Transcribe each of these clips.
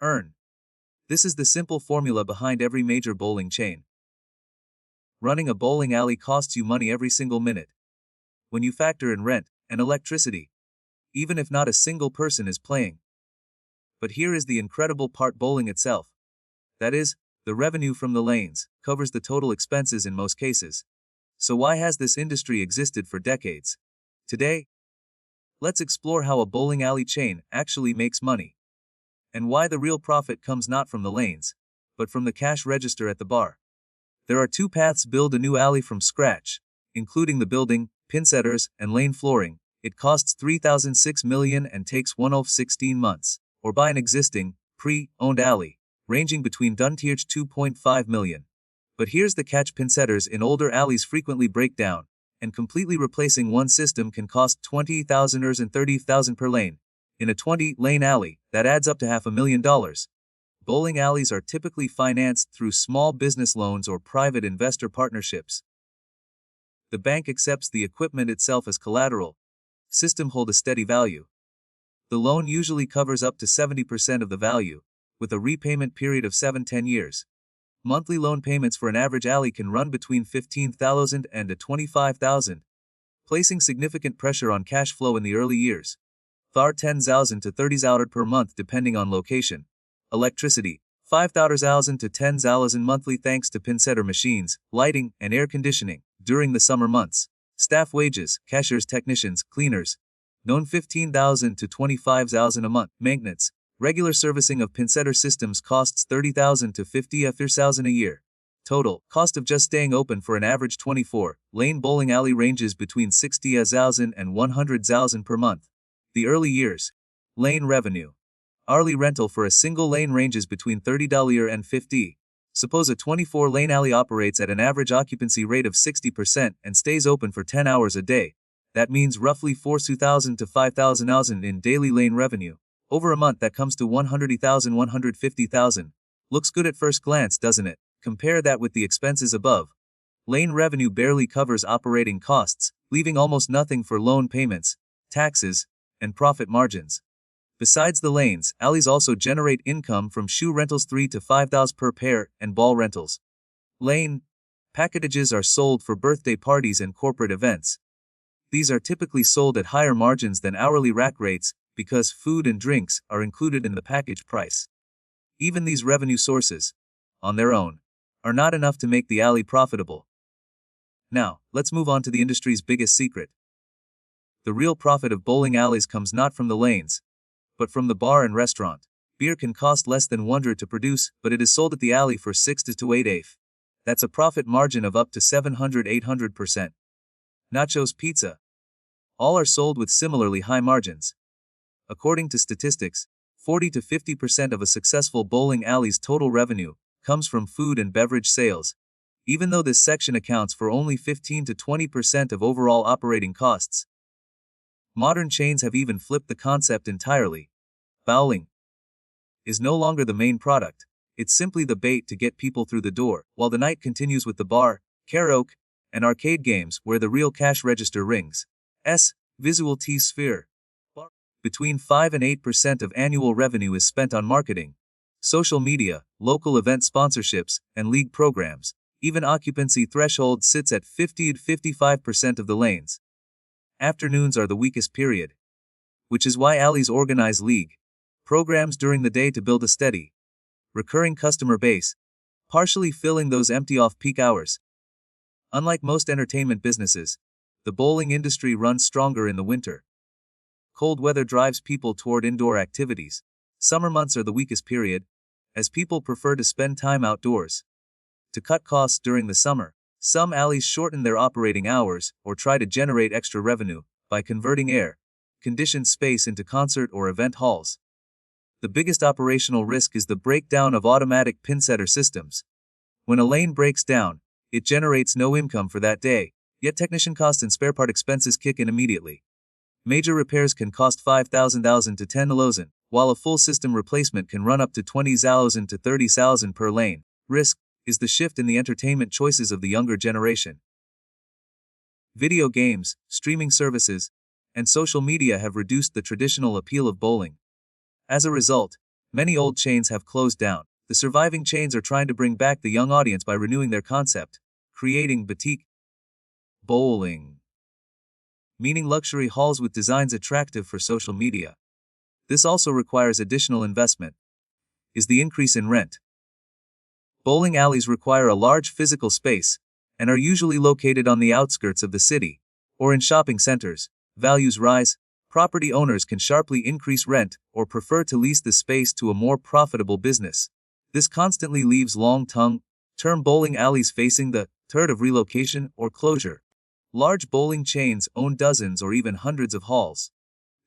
Earn. This is the simple formula behind every major bowling chain. Running a bowling alley costs you money every single minute. When you factor in rent and electricity, even if not a single person is playing. But here is the incredible part: bowling itself, that is, the revenue from the lanes, covers the total expenses in most cases. So why has this industry existed for decades? Today, let's explore how a bowling alley chain actually makes money, and why the real profit comes not from the lanes, but from the cash register at the bar. There are two paths: build a new alley from scratch, including the building, pinsetters, and lane flooring. It costs $3,006 million and takes 16 months. Or buy an existing, pre-owned alley, ranging between $2.5 $2.5 million. But here's the catch: pinsetters in older alleys frequently break down, and completely replacing one system can cost $20,000 and $30,000 per lane. In a 20-lane alley, that adds up to $500,000. Bowling alleys are typically financed through small business loans or private investor partnerships. The bank accepts the equipment itself as collateral. System hold a steady value. The loan usually covers up to 70% of the value, with a repayment period of 7-10 years. Monthly loan payments for an average alley can run between $15,000 and $25,000, placing significant pressure on cash flow in the early years. $10,000 to $30,000 per month depending on location. Electricity, $5,000 to $10,000 monthly thanks to pinsetter machines, lighting, and air conditioning during the summer months. Staff wages, cashiers, technicians, cleaners, known $15,000 to $25,000 a month. Maintenance, regular servicing of pinsetter systems costs $30,000 to $50,000 a year. Total cost of just staying open for an average 24-lane bowling alley ranges between $60,000 and $100,000 per month. The early years. Lane revenue. Hourly rental for a single lane ranges between $30 and $50. Suppose a 24-lane alley operates at an average occupancy rate of 60% and stays open for 10 hours a day. That means roughly $4,000 to $5,000 in daily lane revenue. Over a month that comes to $100,000, $150,000. Looks good at first glance, doesn't it? Compare that with the expenses above. Lane revenue barely covers operating costs, leaving almost nothing for loan payments, taxes, and profit margins. Besides the lanes, alleys also generate income from shoe rentals $3,000 to $5,000 per pair and ball rentals. Lane packages are sold for birthday parties and corporate events. These are typically sold at higher margins than hourly rack rates because food and drinks are included in the package price. Even these revenue sources, on their own, are not enough to make the alley profitable. Now, let's move on to the industry's biggest secret. The real profit of bowling alleys comes not from the lanes, but from the bar and restaurant. Beer can cost less than $1 to produce, but it is sold at the alley for $6 to $8. That's a profit margin of up to 700-800%. Nachos, pizza. All are sold with similarly high margins. According to statistics, 40 to 50% of a successful bowling alley's total revenue comes from food and beverage sales, even though this section accounts for only 15 to 20% of overall operating costs. Modern chains have even flipped the concept entirely. Bowling is no longer the main product, it's simply the bait to get people through the door, while the night continues with the bar, karaoke, and arcade games where the real cash register rings. Visual T-sphere. Between 5 and 8% of annual revenue is spent on marketing, social media, local event sponsorships, and league programs. Even occupancy threshold sits at 50 to 55% of the lanes. Afternoons are the weakest period, which is why alleys organize league programs during the day to build a steady, recurring customer base, partially filling those empty off-peak hours. Unlike most entertainment businesses, the bowling industry runs stronger in the winter. Cold weather drives people toward indoor activities. Summer months are the weakest period, as people prefer to spend time outdoors. To cut costs during the summer, some alleys shorten their operating hours or try to generate extra revenue by converting air-conditioned space into concert or event halls. The biggest operational risk is the breakdown of automatic pinsetter systems. When a lane breaks down, it generates no income for that day, yet technician costs and spare part expenses kick in immediately. Major repairs can cost $5,000 to $10,000, while a full system replacement can run up to $20,000 to $30,000 per lane. Risk is the shift in the entertainment choices of the younger generation. Video games, streaming services, and social media have reduced the traditional appeal of bowling. As a result, Many old chains have closed down. The surviving chains are trying to bring back the young audience by renewing their concept, creating boutique bowling, meaning luxury halls with designs attractive for social media. This also requires additional investment. Is the increase in rent. Bowling alleys require a large physical space and are usually located on the outskirts of the city or in shopping centers. Values rise. Property owners can sharply increase rent or prefer to lease the space to a more profitable business. This constantly leaves long-term bowling alleys facing the threat of relocation or closure. Large bowling chains own dozens or even hundreds of halls.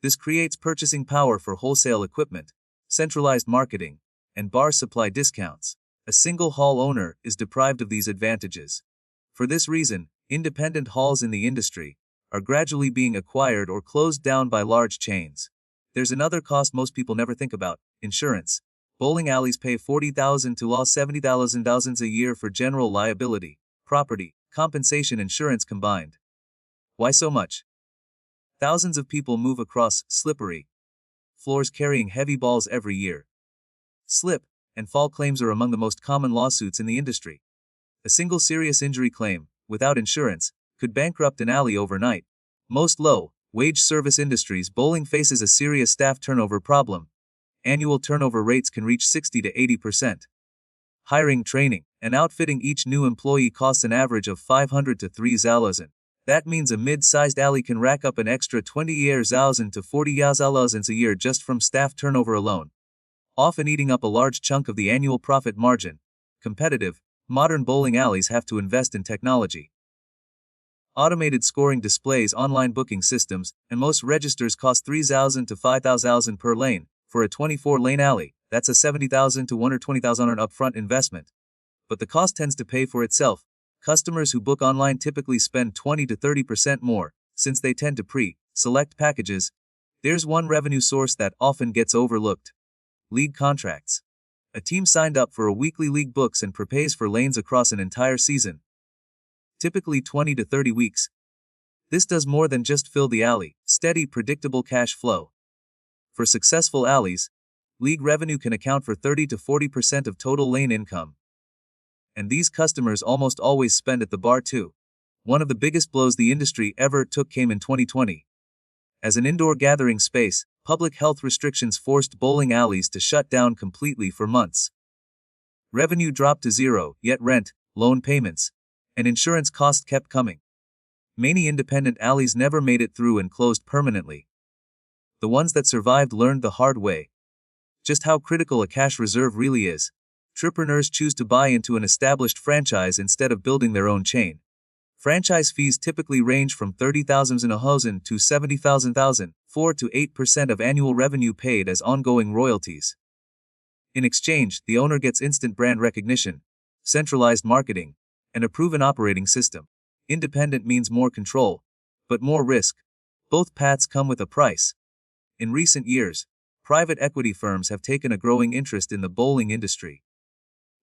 This creates purchasing power for wholesale equipment, centralized marketing, and bar supply discounts. A single hall owner is deprived of these advantages. For this reason, independent halls in the industry are gradually being acquired or closed down by large chains. There's another cost most people never think about: insurance. Bowling alleys pay $40,000 to $70,000 a year for general liability, property, compensation insurance combined. Why so much? Thousands of people move across slippery floors carrying heavy balls every year. Slip and fall claims are among the most common lawsuits in the industry. A single serious injury claim, without insurance, could bankrupt an alley overnight. Most low-wage service industries, bowling faces a serious staff turnover problem. Annual turnover rates can reach 60 to 80%. Hiring, training, and outfitting each new employee costs an average of $500 to $3,000. That means a mid-sized alley can rack up an extra $20,000 to $40,000 a year just from staff turnover alone, often eating up a large chunk of the annual profit margin. Competitive, modern bowling alleys have to invest in technology. Automated scoring displays, online booking systems, and most registers cost $3,000 to $5,000 per lane. For a 24-lane alley, that's a $70,000 to $120,000 upfront investment. But the cost tends to pay for itself. Customers who book online typically spend 20 to 30% more, since they tend to pre-select packages. There's one revenue source that often gets overlooked: league contracts. A team signed up for a weekly league books and prepays for lanes across an entire season, typically 20 to 30 weeks. This does more than just fill the alley: steady, predictable cash flow. For successful alleys, league revenue can account for 30 to 40% of total lane income. And these customers almost always spend at the bar too. One of the biggest blows the industry ever took came in 2020. As an indoor gathering space, public health restrictions forced bowling alleys to shut down completely for months. Revenue dropped to zero, yet rent, loan payments, and insurance costs kept coming. Many independent alleys never made it through and closed permanently. The ones that survived learned the hard way just how critical a cash reserve really is. Entrepreneurs choose to buy into an established franchise instead of building their own chain. Franchise fees typically range from $30,000 to $70,000, 4 to 8% of annual revenue paid as ongoing royalties. In exchange, the owner gets instant brand recognition, centralized marketing, and a proven operating system. Independent means more control, but more risk. Both paths come with a price. In recent years, private equity firms have taken a growing interest in the bowling industry.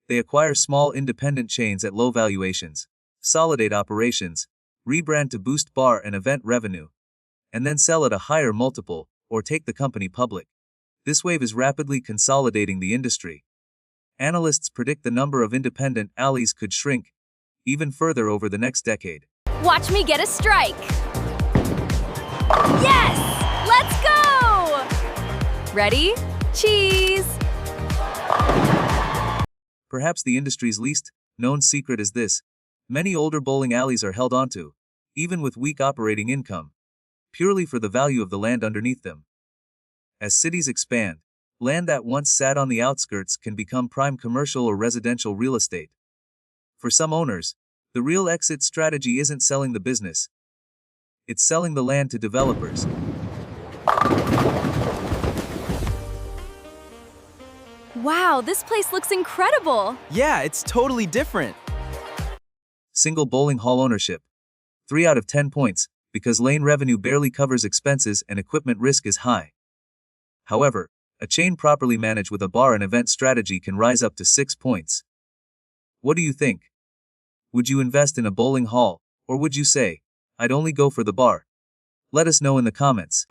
They acquire small independent chains at low valuations, consolidate operations, rebrand to boost bar and event revenue, and then sell at a higher multiple or take the company public. This wave is rapidly consolidating the industry. Analysts predict the number of independent alleys could shrink even further over the next decade. Watch me get a strike! Yes! Let's go! Ready? Cheese! Perhaps the industry's least known secret is this: many older bowling alleys are held onto, even with weak operating income, purely for the value of the land underneath them. As cities expand, land that once sat on the outskirts can become prime commercial or residential real estate. For some owners, the real exit strategy isn't selling the business. It's selling the land to developers. Wow, this place looks incredible! Yeah, it's totally different. Single bowling hall ownership. 3 out of 10 points, because lane revenue barely covers expenses and equipment risk is high. However, a chain properly managed with a bar and event strategy can rise up to 6 points. What do you think? Would you invest in a bowling hall, or would you say, I'd only go for the bar? Let us know in the comments.